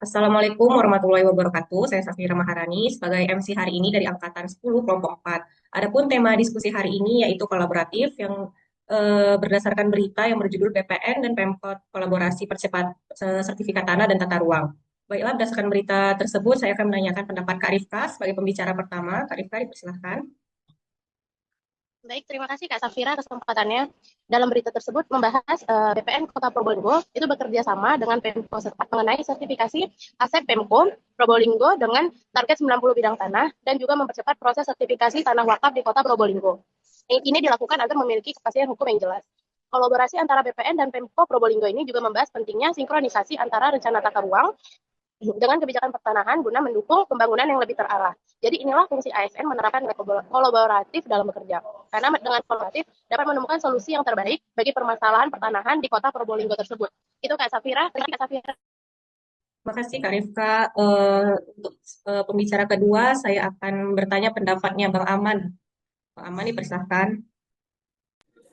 Assalamualaikum warahmatullahi wabarakatuh. Saya Safira Maharani sebagai MC hari ini dari angkatan 10 kelompok 4. Adapun tema diskusi hari ini yaitu kolaboratif yang berdasarkan berita yang berjudul BPN dan Pemkot kolaborasi percepat sertifikat tanah dan tata ruang. Baiklah, berdasarkan berita tersebut saya akan menanyakan pendapat Kak Rifka sebagai pembicara pertama. Kak Rifka, dipersilahkan. Baik, terima kasih Kak Safira kesempatannya. Dalam berita tersebut membahas BPN Kota Probolinggo itu bekerja sama dengan Pemko Serta mengenai sertifikasi aset Pemko Probolinggo dengan target 90 bidang tanah dan juga mempercepat proses sertifikasi tanah wakaf di Kota Probolinggo. Ini dilakukan agar memiliki kepastian hukum yang jelas. Kolaborasi antara BPN dan Pemko Probolinggo ini juga membahas pentingnya sinkronisasi antara rencana tata ruang dengan kebijakan pertanahan guna mendukung pembangunan yang lebih terarah. Jadi inilah fungsi ASN menerapkan kolaboratif dalam bekerja. Karena dengan kolaboratif dapat menemukan solusi yang terbaik bagi permasalahan pertanahan di kota Probolinggo tersebut. Itu Kak Safira. Terima kasih Kak Safira. Terima kasih Kak Rifka. Untuk pembicara kedua, saya akan bertanya pendapatnya Bang Aman. Bang Aman, dipersilahkan.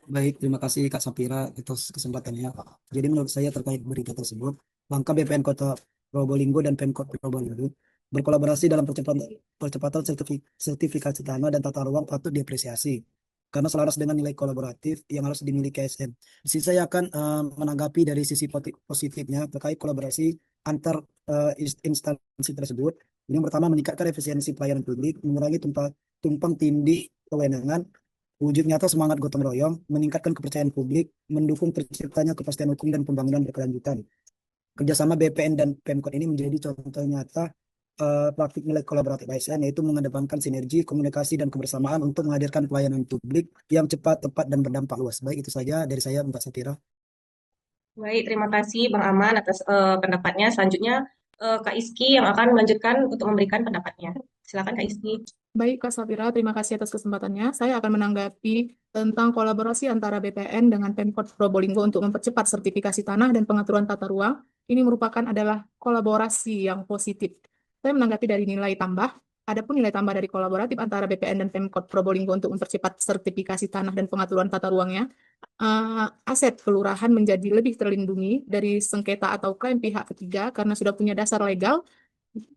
Baik, terima kasih Kak Sapira atas kesempatannya. Jadi menurut saya terkait berita tersebut, langkah BPN Kota Probolinggo dan Pemkot Probolinggo berkolaborasi dalam percepatan sertifikasi tanah dan tata ruang patut diapresiasi karena selaras dengan nilai kolaboratif yang harus dimiliki ASN. Di sini saya akan menanggapi dari sisi positifnya terkait kolaborasi antar instansi tersebut. Yang pertama, meningkatkan efisiensi pelayanan publik, mengurangi tumpang tindih kewenangan. Wujud nyata semangat gotong royong, meningkatkan kepercayaan publik, mendukung terciptanya kepastian hukum dan pembangunan berkelanjutan. Kerjasama BPN dan Pemkot ini menjadi contoh nyata praktik nilai kolaboratif ASN, yaitu mengedepankan sinergi, komunikasi, dan kebersamaan untuk menghadirkan pelayanan publik yang cepat, tepat, dan berdampak luas. Baik, itu saja dari saya, Mbak Sapira. Baik, terima kasih Bang Aman atas pendapatnya. Selanjutnya Kak Iski yang akan melanjutkan untuk memberikan pendapatnya. Silakan Kak Iski. Baik, Kak Safira, terima kasih atas kesempatannya. Saya akan menanggapi tentang kolaborasi antara BPN dengan Pemkot Probolinggo untuk mempercepat sertifikasi tanah dan pengaturan tata ruang. Ini merupakan adalah kolaborasi yang positif. Saya menanggapi dari nilai tambah. Adapun nilai tambah dari kolaboratif antara BPN dan Pemkot Probolinggo untuk mempercepat sertifikasi tanah dan pengaturan tata ruangnya, aset kelurahan menjadi lebih terlindungi dari sengketa atau klaim pihak ketiga karena sudah punya dasar legal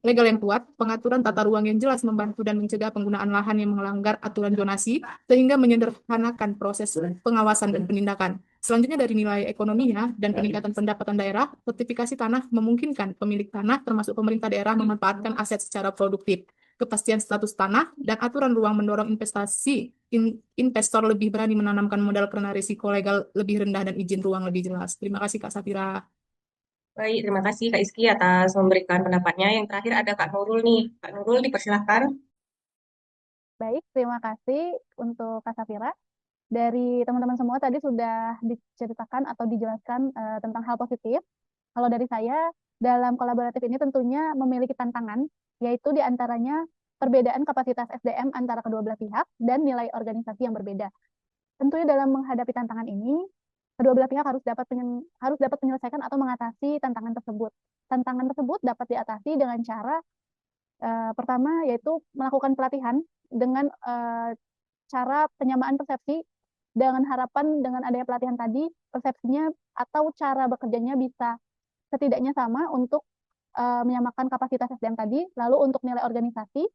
yang kuat, pengaturan tata ruang yang jelas membantu dan mencegah penggunaan lahan yang melanggar aturan zonasi, sehingga menyederhanakan proses pengawasan dan penindakan. Selanjutnya dari nilai ekonominya dan peningkatan pendapatan daerah, sertifikasi tanah memungkinkan pemilik tanah termasuk pemerintah daerah memanfaatkan aset secara produktif. Kepastian status tanah dan aturan ruang mendorong investor lebih berani menanamkan modal karena risiko legal lebih rendah dan izin ruang lebih jelas. Terima kasih Kak Safira. Baik, terima kasih Kak Iski atas memberikan pendapatnya. Yang terakhir ada Kak Nurul nih. Kak Nurul, dipersilahkan. Baik, terima kasih untuk Kak Safira. Dari teman-teman semua tadi sudah diceritakan atau dijelaskan tentang hal positif. Kalau dari saya, dalam kolaboratif ini tentunya memiliki tantangan, yaitu diantaranya perbedaan kapasitas SDM antara kedua belah pihak dan nilai organisasi yang berbeda. Tentunya dalam menghadapi tantangan ini, kedua belah pihak harus dapat menyelesaikan atau mengatasi tantangan tersebut. Tantangan tersebut dapat diatasi dengan cara pertama yaitu melakukan pelatihan dengan cara penyamaan persepsi dengan harapan dengan adanya pelatihan tadi persepsinya atau cara bekerjanya bisa setidaknya sama untuk menyamakan kapasitas SDM tadi. Lalu untuk nilai organisasi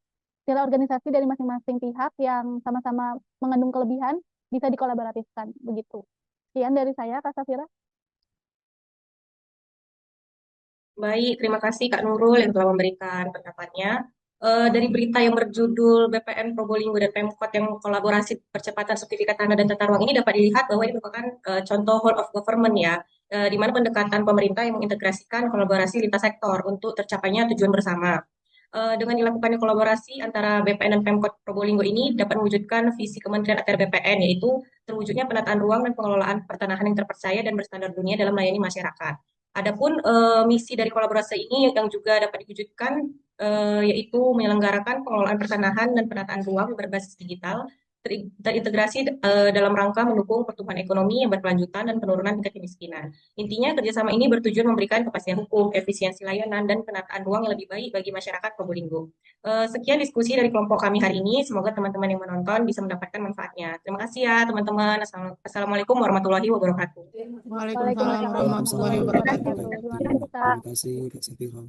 dari masing-masing pihak yang sama-sama mengandung kelebihan bisa dikolaboratifkan begitu. Sekian dari saya, Kak Safira. Baik, terima kasih Kak Nurul yang telah memberikan pendapatnya. Dari berita yang berjudul BPN Probolinggo dan Pemkot yang kolaborasi percepatan sertifikat tanah dan tata ruang ini dapat dilihat bahwa ini merupakan contoh whole of government ya, di mana pendekatan pemerintah yang mengintegrasikan kolaborasi lintas sektor untuk tercapainya tujuan bersama. Dengan dilakukannya kolaborasi antara BPN dan Pemkot Probolinggo ini dapat mewujudkan visi Kementerian ATR BPN, yaitu terwujudnya penataan ruang dan pengelolaan pertanahan yang terpercaya dan berstandar dunia dalam melayani masyarakat. Adapun misi dari kolaborasi ini yang juga dapat diwujudkan yaitu menyelenggarakan pengelolaan pertanahan dan penataan ruang berbasis digital terintegrasi dalam rangka mendukung pertumbuhan ekonomi yang berkelanjutan dan penurunan tingkat kemiskinan. Intinya kerjasama ini bertujuan memberikan kepastian hukum, efisiensi layanan, dan penataan ruang yang lebih baik bagi masyarakat Probolinggo. Sekian diskusi dari kelompok kami hari ini. Semoga teman-teman yang menonton bisa mendapatkan manfaatnya. Terima kasih ya teman-teman. Assalamualaikum warahmatullahi wabarakatuh. Waalaikumsalam Waalaikumsalam warahmatullahi Waalaikumsalam wabarakatuh. warahmatullahi warahmatullahi wabarakatuh. wabarakatuh. Terima kasih, Kak. Terima kasih, Kak Sapira.